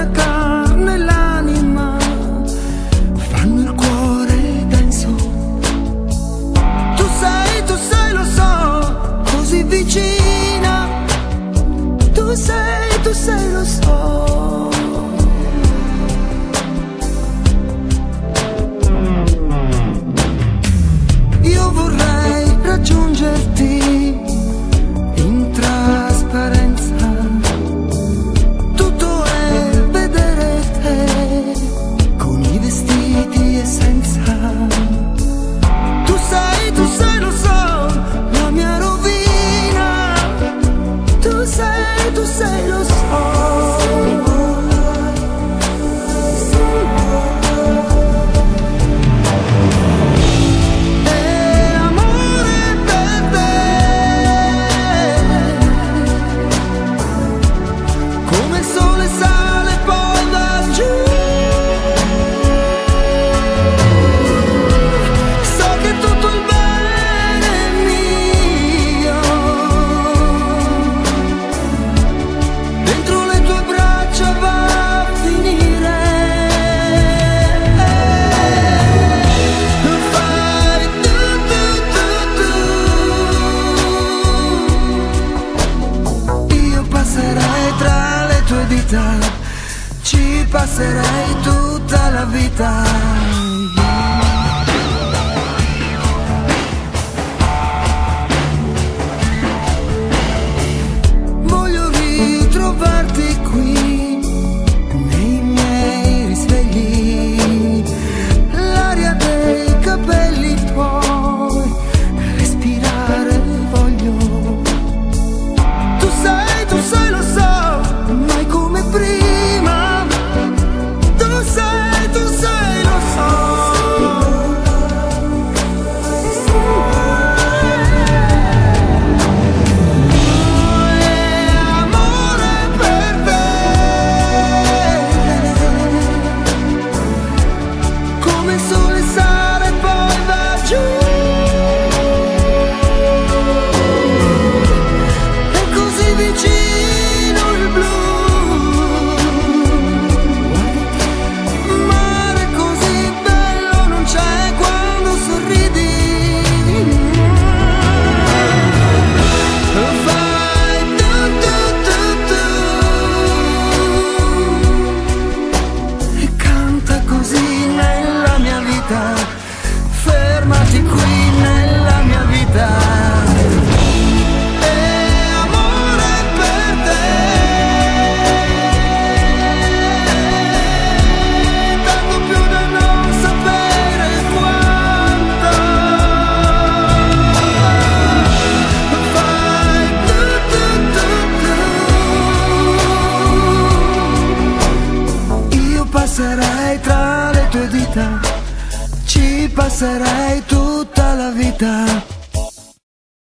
mia carne e l'anima fanno il cuore denso. Tu sei, lo so, così vicina. Tu sei, lo so. Io vorrei raggiungerti in trasparenza. Tutto è vedere te con i vestiti e senza. Tu sei, lo so, la mia rovina. Tu sei, lo so. Ci passerei tutta la vita. Voglio ritrovarti qui nei miei risvegli, l'aria dei capelli tuoi, respirare voglio. Tu sei, lo so, mai come prima. Tu sei, lo so. Amore per te, come il sole sale e poi va giù. È così vicino il blu. Fermati qui nella mia vita. E amore per te, tanto più da non sapere quanto. Fai tu. Io passerei tra le tue dita, ci passerei tutta la vita.